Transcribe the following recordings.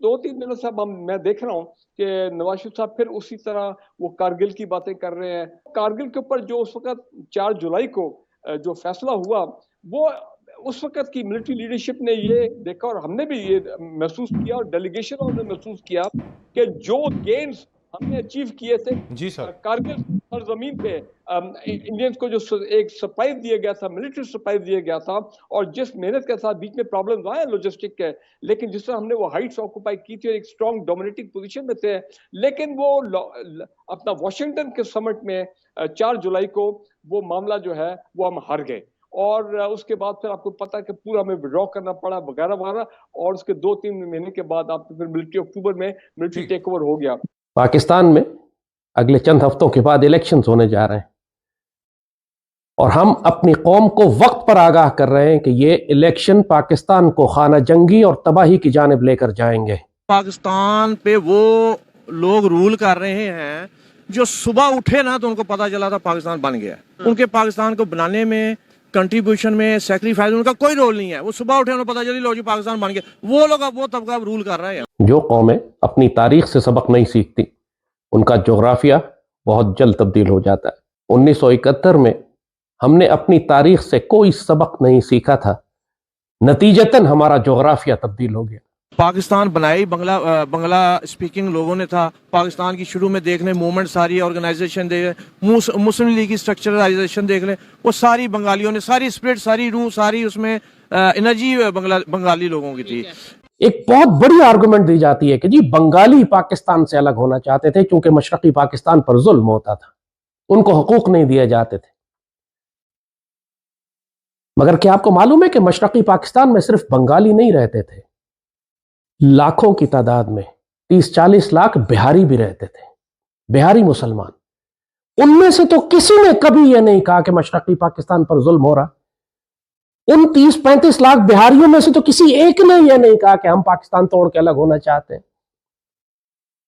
2-3 दिनों से मैं देख रहा हूँ कि नवाज शरीफ साहब फिर उसी तरह वो कारगिल की बातें कर रहे हैं। कारगिल के ऊपर जो उस वक्त 4 जुलाई को जो फैसला हुआ, वो उस वक्त की मिलिट्री लीडरशिप ने ये देखा और हमने भी ये महसूस किया और डेलीगेशन ने महसूस किया कि जो गेन्स हमने अचीव किए थे जी सर, कारगिल सरजमीन पे इंडियंस को जो एक सरप्राइज दिया गया था, मिलिट्री सरप्राइज दिया गया था, और जिस मेहनत के साथ बीच में प्रॉब्लम्स आए लॉजिस्टिक के, लेकिन जिस तरह हमने वो हाइट्स ऑक्यूपाई की थी और एक स्ट्रॉन्ग डोमिनेटिंग पोजीशन में थे, लेकिन वो अपना वॉशिंगटन के समिट में 4 जुलाई को वो मामला जो है वो हम हार गए, और उसके बाद फिर आपको पता है कि पूरा हमें विड्रॉ करना पड़ा वगैरह वगैरह, और उसके 2-3 महीने के बाद आप फिर मिलिट्री अक्टूबर में मिलिट्री टेक ओवर हो गया। पाकिस्तान में अगले चंद हफ्तों के बाद इलेक्शंस होने जा रहे हैं और हम अपनी कौम को वक्त पर आगाह कर रहे हैं कि ये इलेक्शन पाकिस्तान को खाना जंगी और तबाही की जानिब लेकर जाएंगे। पाकिस्तान पे वो लोग रूल कर रहे हैं जो सुबह उठे ना तो उनको पता चला था पाकिस्तान बन गया। उनके पाकिस्तान को बनाने में, कंट्रीब्यूशन में, सेक्रीफाइस में उनका कोई रोल नहीं है। वो सुबह उठे उन्हें पता चली लो जी पाकिस्तान बन गया। वो लोग अब वो तबका रूल कर रहे हैं। जो कौमें अपनी तारीख से सबक नहीं सीखती उनका जोग्राफिया बहुत जल्द तब्दील हो जाता है। 1971 में हमने अपनी तारीख से कोई सबक नहीं सीखा था, नतीजतन हमारा जोग्राफिया तब्दील हो गया। पाकिस्तान बनाई बंगला स्पीकिंग लोगों ने था। पाकिस्तान की शुरू में देख लें मूवमेंट, सारी ऑर्गेनाइजेशन देख लें, मुस्लिम लीग की स्ट्रक्चराइजेशन देख लें, वो सारी बंगालियों ने, सारी स्प्रिट, सारी रूह, सारी उसमें एनर्जी बंगाली लोगों की थी। एक बहुत बड़ी आर्गुमेंट दी जाती है कि जी बंगाली पाकिस्तान से अलग होना चाहते थे क्योंकि मशरकी पाकिस्तान पर जुल्म होता था, उनको हकूक नहीं दिए जाते थे। मगर क्या आपको मालूम है कि मशरकी पाकिस्तान में सिर्फ बंगाली नहीं रहते थे, लाखों की तादाद में 30-40 लाख बिहारी भी रहते थे, बिहारी मुसलमान। उनमें से तो किसी ने कभी यह नहीं कहा कि मशरकी पाकिस्तान पर जुल्म हो रहा। उन 30-35 लाख बिहारियों में से तो किसी एक ने यह नहीं कहा कि हम पाकिस्तान तोड़ के अलग होना चाहते हैं।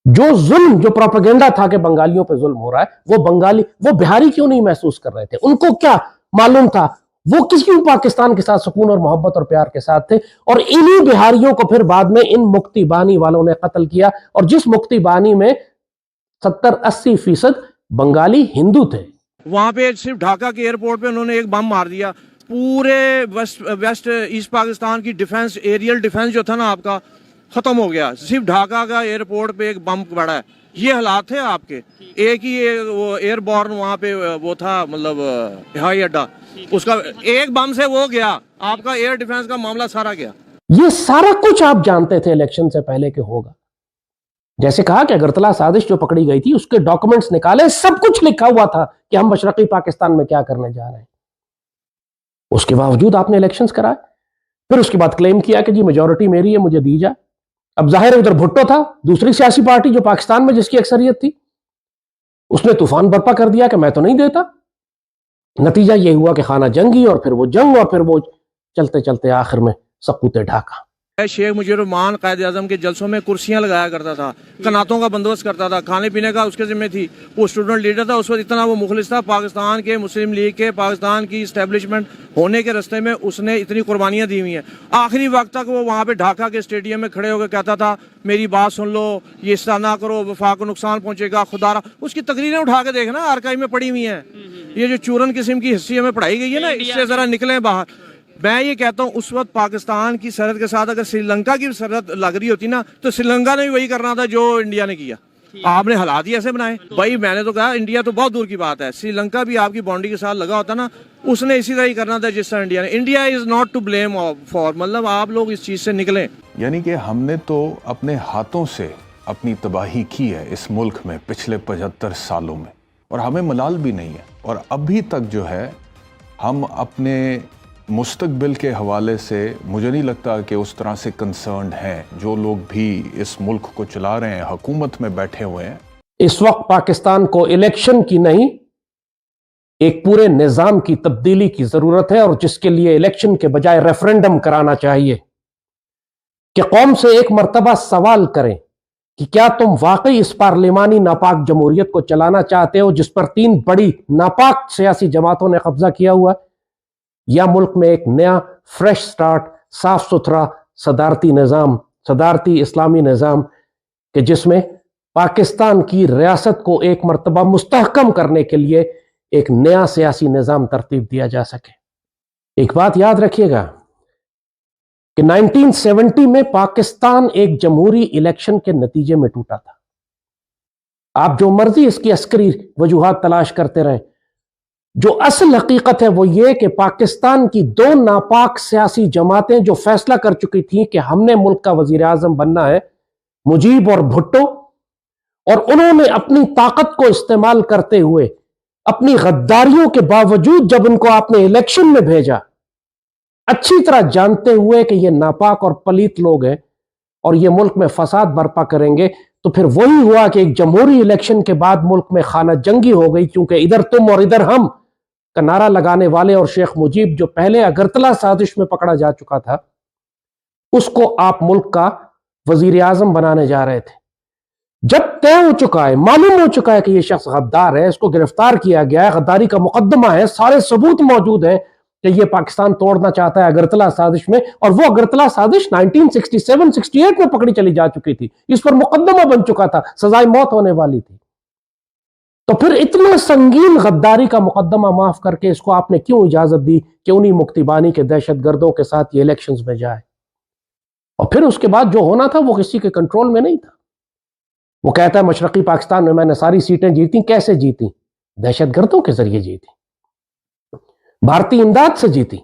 जो जुल्म, जो प्रोपेगेंडा था कि बंगालियों पर जुल्म हो रहा है, वो बिहारी क्यों नहीं महसूस कर रहे थे? उनको क्या मालूम था? वो क्यों पाकिस्तान के साथ सुकून और मोहब्बत और प्यार के साथ थे? और इन्हीं बिहारियों को फिर बाद में इन मुक्ति बानी वालों ने कत्ल किया, और जिस मुक्ति बानी में 70-80% बंगाली हिंदू थे। वहां पे सिर्फ ढाका के एयरपोर्ट पे उन्होंने एक बम मार दिया। पूरे वेस्ट ईस्ट पाकिस्तान की डिफेंस, एरियल डिफेंस जो था ना आपका, खत्म हो गया। सिर्फ ढाका का एयरपोर्ट पे एक बम पड़ा है। ये हालात थे आपके। एक ही वो एयरबॉर्न वहाँ पे वो था, मतलब हवाई अड्डा, उसका एक बम से वो गया, आपका एयर डिफेंस का मामला सारा गया। ये सारा कुछ आप जानते थे इलेक्शन से पहले कि होगा। जैसे कहा कि अगरतला साजिश जो पकड़ी गई थी उसके डॉक्यूमेंट्स निकाले, सब कुछ लिखा हुआ था कि हम मशरकी पाकिस्तान में क्या करने जा रहे हैं। उसके बावजूद आपने इलेक्शंस कराए, फिर उसके बाद क्लेम किया कि जी मेजॉरिटी मेरी है, मुझे दी जाए। अब जाहिर है उधर भुट्टो था, दूसरी सियासी पार्टी जो पाकिस्तान में जिसकी अक्सरियत थी, उसने तूफान बर्पा कर दिया कि मैं तो नहीं देता। नतीजा यह हुआ कि खाना जंगी, और फिर वो जंग, और फिर वो चलते चलते आखिर में सकूते ढाका। शेख मुजीबुर रहमान कायद आज़म के जलसों में कुर्सियां लगाया करता था, कनातों का बंदोबस्त करता था, खाने पीने का उसके जिम्मे थी। वो स्टूडेंट लीडर था, उस वक्त इतना वो मुखलिस था पाकिस्तान के, मुस्लिम लीग के, पाकिस्तान की इस्टेब्लिशमेंट होने के रास्ते में उसने इतनी कुर्बानियां दी हुई हैं। आखिरी वक्त तक वो वहाँ पे ढाका के स्टेडियम में खड़े होकर कहता था मेरी बात सुन लो, ये इस तरह ना करो, वफा को नुकसान पहुंचेगा, खुदारा। उसकी तकरीरें उठा के देखना, आर्काइव में पड़ी हुई हैं। ये जो चूरन किस्म की हिस्ट्री हमें पढ़ाई गई है ना, इससे जरा निकलें बाहर। मैं ये कहता हूँ उस वक्त पाकिस्तान की सरहद के साथ अगर श्रीलंका की सरहद लग रही होती ना, तो श्रीलंका ने भी वही करना था जो इंडिया ने किया। आपने हालात ही ऐसे बनाए। भाई मैंने तो कहा इंडिया तो बहुत दूर की बात है, श्रीलंका भी आपकी बाउंड्री के साथ लगा होता ना, उसने इसी तरह ही करना था जिस तरह इंडिया ने। India is not to blame for, मतलब आप लोग इस चीज से निकलें। यानी कि हमने तो अपने हाथों से अपनी तबाही की है इस मुल्क में पिछले 75 सालों में, और हमें मलाल भी नहीं है। और अभी तक जो है हम अपने मुस्तकबिल के हवाले से मुझे नहीं लगता कि उस तरह से कंसर्न्ड हैं जो लोग भी इस मुल्क को चला रहे हैं, हुकूमत में बैठे हुए हैं। इस वक्त पाकिस्तान को इलेक्शन की नहीं, एक पूरे निजाम की तब्दीली की जरूरत है, और जिसके लिए इलेक्शन के बजाय रेफरेंडम कराना चाहिए कि कौम से एक मर्तबा सवाल करें कि क्या तुम वाकई इस पार्लिमानी नापाक जमहूरियत को चलाना चाहते हो जिस पर 3 बड़ी नापाक सियासी जमातों ने कब्जा किया हुआ, या मुल्क में एक नया फ्रेश स्टार्ट, साफ सुथरा सदारती निजाम सदारती इस्लामी निज़ाम कि जिसमें पाकिस्तान की रियासत को एक मर्तबा मुस्तहकम करने के लिए एक नया सियासी निज़ाम तरतीब दिया जा सके। एक बात याद रखिएगा कि 1970 में पाकिस्तान एक जमहूरी इलेक्शन के नतीजे में टूटा था। आप जो मर्जी इसकी अस्करी वजूहात तलाश करते रहें, जो असल हकीकत है वो ये कि पाकिस्तान की दो नापाक सियासी जमातें जो फैसला कर चुकी थी कि हमने मुल्क का वजीर आजम बनना है, मुजीब और भुट्टो, और उन्होंने अपनी ताकत को इस्तेमाल करते हुए अपनी गद्दारियों के बावजूद जब उनको आपने इलेक्शन में भेजा, अच्छी तरह जानते हुए कि ये नापाक और पलीत लोग हैं और ये मुल्क में फसाद बर्पा करेंगे, तो फिर वही हुआ कि एक जमहूरी इलेक्शन के बाद मुल्क में खाना जंगी हो गई, क्योंकि इधर तुम और इधर हम का नारा लगाने वाले और शेख मुजीब जो पहले अगरतला साजिश में पकड़ा जा चुका था, उसको आप मुल्क का वजीर आजम बनाने जा रहे थे। जब तय हो चुका है, मालूम हो चुका है कि यह शख्स गद्दार है, इसको गिरफ्तार किया गया है, गद्दारी का मुकदमा है, सारे सबूत मौजूद हैं कि यह पाकिस्तान तोड़ना चाहता है अगरतला साजिश में, और वो अगरतला साजिश 1967-68 में पकड़ी चली जा चुकी थी, इस पर मुकदमा बन चुका था, सजाए मौत होने वाली थी। तो फिर इतना संगीन गद्दारी का मुकदमा माफ करके इसको आपने क्यों इजाजत दी कि उन्हीं मुक्तिबानी के दहशतगर्दों के साथ ये इलेक्शंस में जाए? और फिर उसके बाद जो होना था वो किसी के कंट्रोल में नहीं था। वो कहता है मशरकी पाकिस्तान में मैंने सारी सीटें जीती। कैसे जीती? दहशतगर्दों के जरिए जीती, भारतीय इमदाद से जीती।